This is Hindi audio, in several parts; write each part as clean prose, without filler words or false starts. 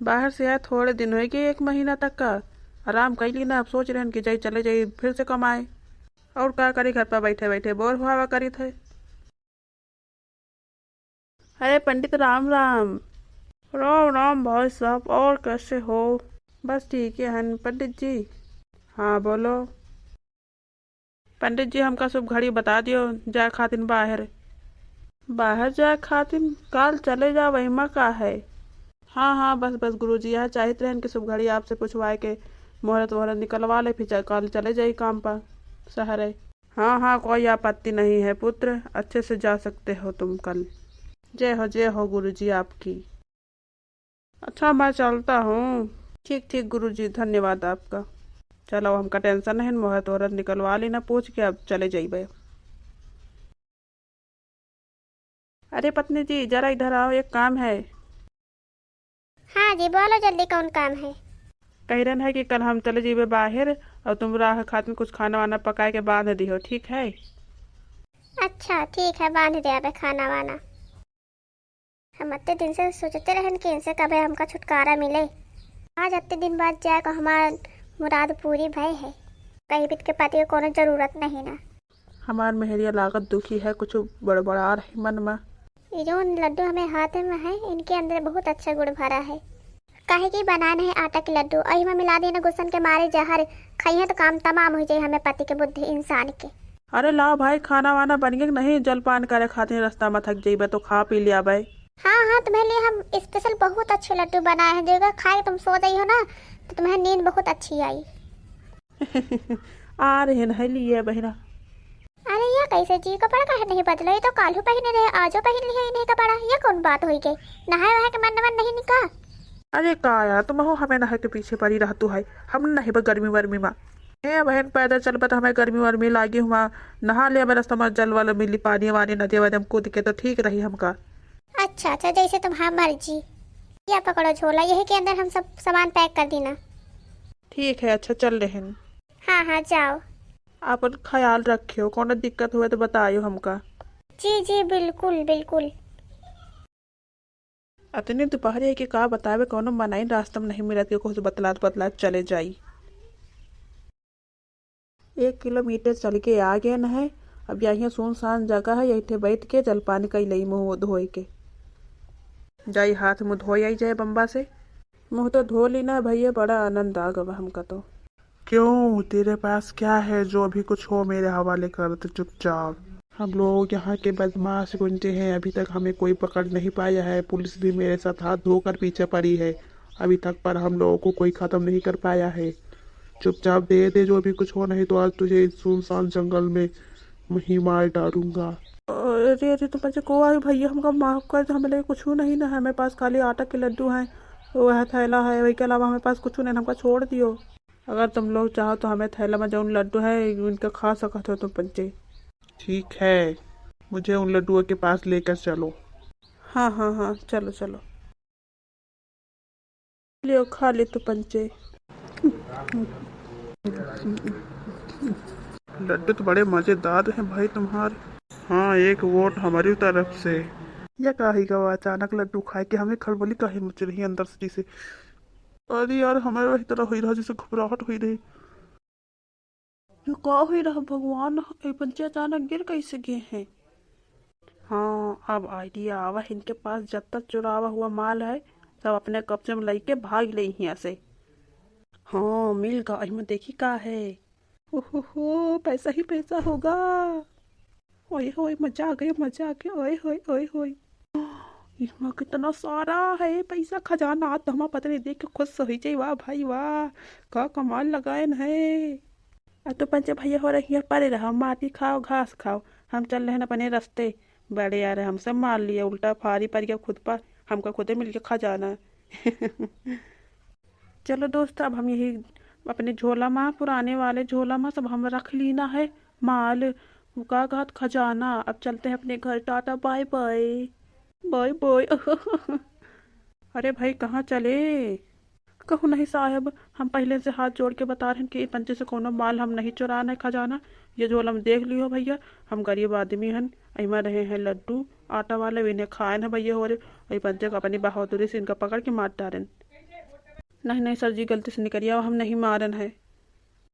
बाहर से आए थोड़े दिन हो गए, 1 महीना तक का आराम कर ली ना। अब सोच रहे हैं कि जाई चले जाइए फिर से कमाए। और क्या करी, घर पर बैठे बैठे बोर हुआ करी थे। अरे पंडित राम राम। राम राम भाई साहब, और कैसे हो? बस ठीक है हन पंडित जी। हाँ बोलो। पंडित जी हमका शुभ घड़ी बता दियो, जाए खातिन बाहर। बाहर जाए खातिन काल चले जा, वहीमा का है। हाँ हाँ बस बस गुरुजी यहाँ चाहते रहन कि शुभ घड़ी आपसे पूछवाए के मुहूर्त वहूर्त निकलवा ले, फिर कल चले जाई काम पर शहर है। हाँ हाँ कोई आपत्ति नहीं है पुत्र, अच्छे से जा सकते हो तुम कल। जय हो गुरुजी आपकी। अच्छा मैं चलता हूँ। ठीक ठीक गुरुजी, धन्यवाद आपका। चलो हमका टेंशन नहीं, मुहूर्त वहूर्त निकलवा ली ना पूछ के, अब चले जाइए। अरे पत्नी जी जरा इधर आओ, एक काम है। हाँ जी बोलो जल्दी, कौन काम है? कह रहे है कि कल हम चले जाइए बाहर, और तुम राह खातिर कुछ खाना वाना पकाए के बांध दियो, ठीक है? अच्छा ठीक है, बांध दिया बे खाना वाना। हम इतने दिन से सोचते रहन कि इनसे कभी हमका छुटकारा मिले। आज इतने दिन बाद जाए को हमार मुराद पूरी भई है। कहीं भी के पति को कोनो जरूरत नहीं ना। हमार मेहरिया लागत दुखी है, कुछ बड़बड़ा रही मन में। ये जो लड्डू हमें हाथ में है, इनके अंदर बहुत अच्छा गुड़ भरा है। काहे की बनाना है आटा के लड्डू, और में मिला देना गुस्सन के मारे जहर। खाइए तो काम तमाम हो जाए हमें पति के बुद्धि इंसान के। अरे लाओ भाई, खाना वाना बन गया कि नहीं? जलपान करे खातिर रास्ता में थक जाइबे तो खा पी लिया भाई। हाँ हाँ, तुम्हारे लिए हम स्पेशल बहुत अच्छे लड्डू बनाए हैं, जो अगर खाए तुम सो गई हो ना तो तुम्हें नींद बहुत अच्छी आई। आ रहे नहीं लिए बहना। अरे ये कैसे जी, कपड़ा काहे नहीं बदला? ये तो कालू पहने रहे, आजो पहन लिया इन्हें कपड़ा। ये कौन बात हुई गई? नहाए वहाए के मन मन नहीं निका। अरे का यार, तुम हो हमें नहा के पीछे पड़ी रहतू है। हम नहीं बा गर्मी वर्मी में। ए बहन पैदल चल तो हमें गर्मी वर्मी लागी हुआ। नहा लिया मेरा रास्ता में जल वाला मिली, पानी वानी नदी वादी हम कूद के तो ठीक रही हमका। अच्छा अच्छा, जैसे तुम्हारी मर्जी। या पकड़ो झोला, यही के अंदर हम सब सामान पैक कर देना। ठीक है अच्छा चल रहे हैं। हाँ हाँ जाओ। अपन ख्याल रखियो, कोनो दिक्कत हुए तो बताइयो हमका। जी जी बिल्कुल बिल्कुल। अतने दोपहर है कि का बतावे, कोनो मनाई रास्ता में नहीं मिलत के कुछ बतलात बतलात चले जाई। 1 किलोमीटर चल के आ गए न है। अब यहाँ सुनसान जगह है, यही बैठ के जलपान कई लई मुँह धोए के जाई, हाथ मुँह धोई आई जाए बम्बा से। मुँह तो धो ली ना भैया, बड़ा आनंद आ गवा हमका तो। क्यों, तेरे पास क्या है जो अभी कुछ हो मेरे हवाले कर दे चुपचाप। हम लोग यहाँ के बदमाश गुंडे हैं, अभी तक हमें कोई पकड़ नहीं पाया है। पुलिस भी मेरे साथ हाथ धोकर पीछे पड़ी है अभी तक, पर हम लोगों को कोई खत्म नहीं कर पाया है। चुपचाप दे दे जो भी कुछ हो, नहीं तो आज तुझे इस सुनसान जंगल में ही मार डालूंगा। अरे अरे तो मुझे को आई भैया, हमको माफ कर दो, हमें कुछ नहीं ना है। हमारे पास खाली आटा के लड्डू हैं, वह थैला है, वही के अलावा हमारे पास कुछ नहीं, हमको छोड़ दियो। अगर तुम लोग चाहो तो हमें थैला में जो लड्डू है उनके खा सकते हो तुम पंचे। ठीक है, मुझे उन लड्डुओं के पास लेकर चलो। हाँ हाँ हाँ चलो चलो, लियो खा ले तो पंचे। लड्डू तो बड़े मजेदार हैं भाई तुम्हारे। हाँ, एक वोट हमारी तरफ से। यह काहे का हुआ? अचानक लड्डू खाए के हमें खलबली काहे मच रही है अंदर से जैसे। अरे यार हमारे वही तरह हुई रहा, जैसे घबराहट हुई रही। ये का हुई रहा भगवान, ये पंचे अचानक गिर कैसे गए हैं? हाँ अब आइडिया आवा, इनके पास जब तक चुरावा हुआ माल है सब अपने कब्जे में लेके भाग ले यहाँ से। हाँ मिल गया, इसमें देखी का है। ओहो पैसा ही पैसा होगा। ओए होए मजा आ गया मजा आ गया, ओए होए ओए होए। इसमें कितना सारा है पैसा, खजाना तो हमारा पता नहीं, देख के खुश हो जाए। वाह भाई वाह, का कमाल लगाए है। अब तो पंचे भैया हो रही है, परे रहो, माटी खाओ घास खाओ, हम चल रहे हैं अपने रास्ते। बड़े यार हमसे मार लिया, उल्टा फारी पर गया खुद पर, हमको खुद ही मिल के खजाना। चलो दोस्त, अब हम यही अपने झोला में, पुराने वाले झोला में सब हम रख लीना है माल, का घात खजाना। अब चलते हैं अपने घर, tata bye bye. Bye bye. अरे भाई कहाँ चले? कहूँ नहीं साहब, हम पहले से हाथ जोड़ के बता रहे हैं कि पंचे से कोनो माल हम नहीं चुराना है खजाना। ये झोला में देख लियो भैया, हम गरीब आदमी हन, इमा रहे हैं लड्डू आटा वाले, इन्हें खाए ना भैया हो रहे। वही पंचे को अपनी बहादुरी से इनका पकड़ के मार डालें। नहीं नहीं सर जी, गलती से निकल गया, हम नहीं मारन है।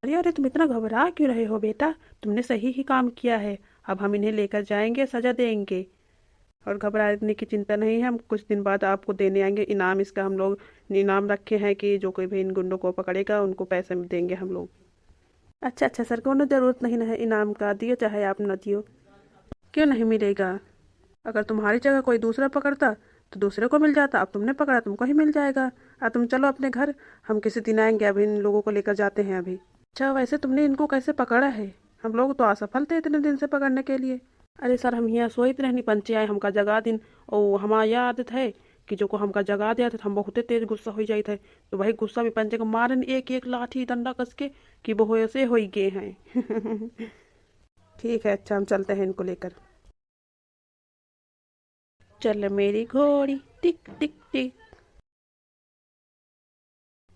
अरे अरे तुम इतना घबरा क्यों रहे हो बेटा, तुमने सही ही काम किया है। अब हम इन्हें लेकर जाएंगे, सजा देंगे, और घबराने की चिंता नहीं है। हम कुछ दिन बाद आपको देने आएंगे इनाम। इसका हम लोग इनाम रखे हैं कि जो कोई भी इन गुंडों को पकड़ेगा उनको पैसे देंगे हम लोग। अच्छा अच्छा सर, कोनो ज़रूरत नहीं है इनाम का, दियो चाहे आप न दियो। क्यों नहीं मिलेगा? अगर तुम्हारी जगह कोई दूसरा पकड़ता तो दूसरे को मिल जाता, अब तुमने पकड़ा तुमको ही मिल जाएगा। अब तुम चलो अपने घर, हम किसी दिन आएंगे, अभी इन लोगों को लेकर जाते हैं अभी। अच्छा वैसे तुमने इनको कैसे पकड़ा है? हम लोग तो असफल थे इतने दिन से पकड़ने के लिए। अरे सर हम यहाँ सोते रहनी पंचे आए हमका जगा दिन, और हमारा यह आदत है कि जो को हमका जगा दिया था हम बहुत तेज गुस्सा हो जाते थे, तो वही गुस्सा में पंचे को मारन एक एक लाठी डंडा कस के कि वो ऐसे हो ही गए हैं। ठीक है, अच्छा हम चलते हैं इनको लेकर। चल मेरी घोड़ी टिक टिक टिक।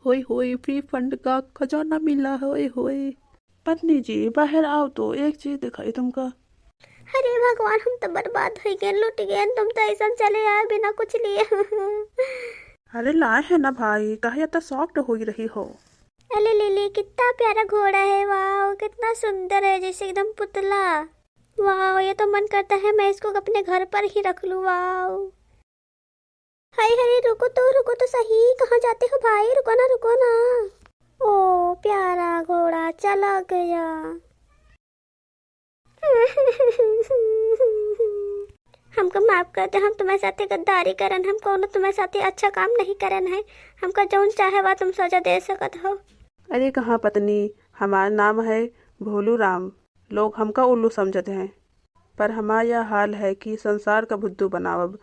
होए होए, फ्री फंड का खजाना मिला, होए होए। पत्नी जी बाहर आओ तो एक चीज दिखाई तुमका। अरे भगवान, हम तो बर्बाद हो गए, लुट गए, तुम तो ऐसा चले आए बिना कुछ लिए। अरे लाए है ना भाई, कहे तो सॉफ्ट हो ही रही हो। अरे लिली, कितना प्यारा घोड़ा है, वाह कितना सुंदर है, जैसे एकदम पुतला। वाह, ये तो मन करता है मैं इसको अपने घर पर ही रख लूं। वाह, हाय हाय, रुको तो सही, कहाँ जाते हो भाई, रुको ना रुको ना। ओ प्यारा घोड़ा चला गया। हमको माफ कर दे, हम तुम्हारे साथ गद्दारी करन, हम कोनो तुम्हारे साथ अच्छा काम नहीं करन है। हमका जौन चाहे वह तुम सजा दे सकत हो। अरे कहाँ पत्नी, हमारा नाम है भोलू राम। लोग हमका उल्लू समझते हैं, पर हमारा यह हाल है कि संसार का बुद्धू बनावब।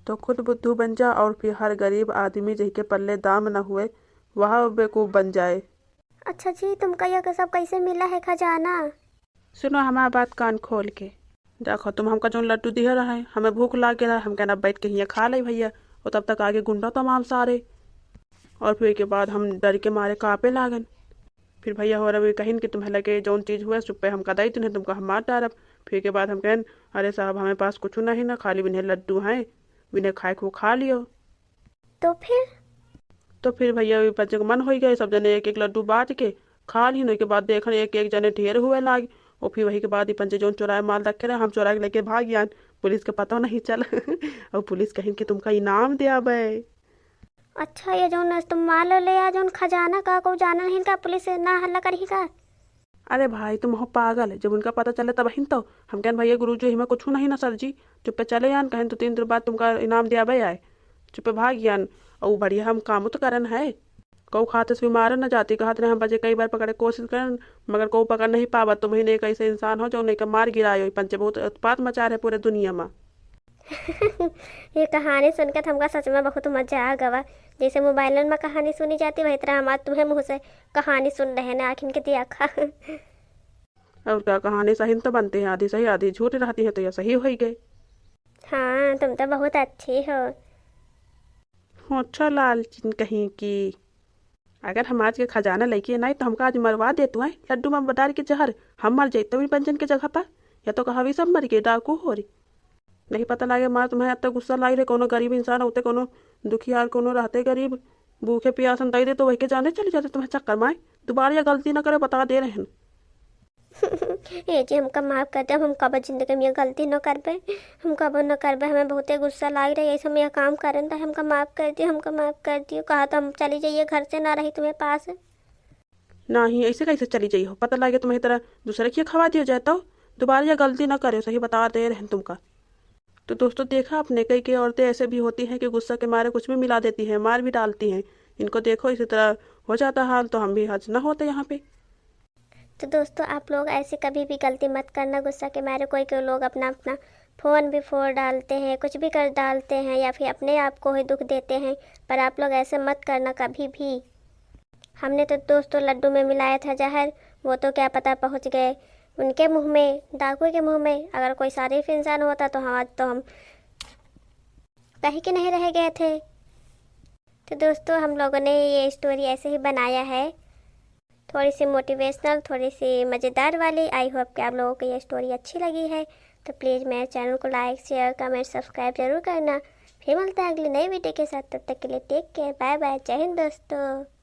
तो खुद बुद्धू बन जा, और फिर हर गरीब आदमी जिसके पल्ले दाम न हुए वह बेवकूफ़ बन जाए। अच्छा जी, तुमका यह सब कैसे मिला है खजाना? सुनो हमारा बात कान खोल के। देखो तुम हमका जो लड्डू दिया रहा है, हमें भूख लाग गया है, हम कहना बैठ के यहाँ खा ले भैया, और तब तक आगे गुंडा तमाम सारे, और फिर के बाद हम डर के मारे काँपे लागन। फिर भैया हो रहा कहीं कि तुम्हें लगे जौन चीज़ हुआ चुप्पे हमका दई तुम्हें, तुमका हम मार डारब। फिर के बाद हम कहन अरे साहब हमें पास कुछ नहीं ना, खाली बिन्हें लड्डू हैं, बिन्हें खाए को खा लियो। तो फिर भैया बच्चे को मन हो गए, सब जने एक एक लड्डू बांट के खा ली। के बाद देखन एक एक जने ढेर हुए लाग, और फिर वही के बाद ही पंचे जोन चुराए माल रखे रहे, हम चुरा के लेके भाग गया, पुलिस के पता नहीं चल। और पुलिस कहीं कि तुमका इनाम दिया बे। अच्छा, ये जो तुम माल ले आ जो खजाना का को जाना नहीं का, पुलिस ना हल्ला करी का? अरे भाई तुम हो पागल, जब उनका पता चले तब ही तो हम कहन भैया गुरु जी हमें कुछ नहीं ना सर जी, चुप्पे चले जान, कहन तो 3 दिन बाद तुमका इनाम दिया बे आए, चुप्पे भाग गयान। और बढ़िया हम काम तो करन है, कौ खाते से भी मारन न जाती, कहते हम बजे कई बार पकड़े कोशिश करन, मगर को पकड़ नहीं पावा। तुम ही एक ऐसे इंसान हो जो नहीं का मार गिरायो, पंचे बहुत उत्पात मचा रहे पूरे दुनिया में। ये कहानी सुनकर हमका सच में बहुत मजा आ गवा। जैसे मोबाइल में कहानी सुनी जाती वही तरह हमारे तुम्हें मुँह से कहानी सुन रहे हैं, आखिर के दिया खा। और क्या, कहानी सही तो बनती है, आधी सही आधी झूठ रहती है, तो यह सही हो ही गए। हाँ, तुम तो बहुत अच्छी हो। अच्छा लालचीन कहीं की, अगर हम आज के खजाना लेके नहीं तो हमका आज मरवा दे तू है लड्डू में डाल के जहर, हम मर जाते भी पंचन के जगह पर, या तो कहा भी सब मर गए, डाकू हो रही नहीं पता लगे। मार तुम्हें इतना गुस्सा लाई रहे, कोनो गरीब इंसान होते, कोनो दुखियार, कोनो रहते गरीब, भूखे प्यासन दे दे तो वही के जाने चले जाते तुम्हें चक्कर माए। दोबारा यह गलती ना करे, बता दे रहे हैं। ये जी हमका माफ कर दे, हम कब जिंदगी में ये गलती न करबे, हम कब न करबे, हमें बहुते गुस्सा लाग रही है, ऐसे में यह काम करन था। हमका माफ कर दियो, हमका माफ कर दियो, कहा तो हम चली जाइए घर से, ना रही तुम्हें पास। नहीं ऐसे कैसे चली जाइए हो, पता लगे तुम्हें तरह दूसरे की खवा दिया जाए तो दोबारा यह गलती ना करे, सही बता दे रहे हैं तुमका। तो दोस्तों देखा आपने, कई औरतें ऐसे भी होती हैं कि गुस्सा के मारे कुछ भी मिला देती हैं, मार भी डालती हैं। इनको देखो इसी तरह हो जाता हाल, तो हम भी हज ना होते यहाँ पे। तो दोस्तों आप लोग ऐसे कभी भी गलती मत करना, गुस्सा के मारे कोई लोग अपना अपना फ़ोन भी फोड़ डालते हैं, कुछ भी कर डालते हैं, या फिर अपने आप को ही दुख देते हैं, पर आप लोग ऐसे मत करना कभी भी। हमने तो दोस्तों लड्डू में मिलाया था जहर, वो तो क्या पता पहुंच गए उनके मुंह में, डाकू के मुंह में। अगर कोई शरीफ इंसान होता तो हम कहीं के नहीं रह गए थे। तो दोस्तों हम लोगों ने ये स्टोरी ऐसे ही बनाया है, थोड़ी सी मोटिवेशनल, थोड़ी सी मज़ेदार वाली। आई होप कि आप लोगों को ये स्टोरी अच्छी लगी है। तो प्लीज़ मेरे चैनल को लाइक शेयर कमेंट सब्सक्राइब ज़रूर करना। फिर फिर मिलते हैं अगली नई वीडियो के साथ। तब तक के लिए टेक केयर, बाय बाय, जय हिंद दोस्तों।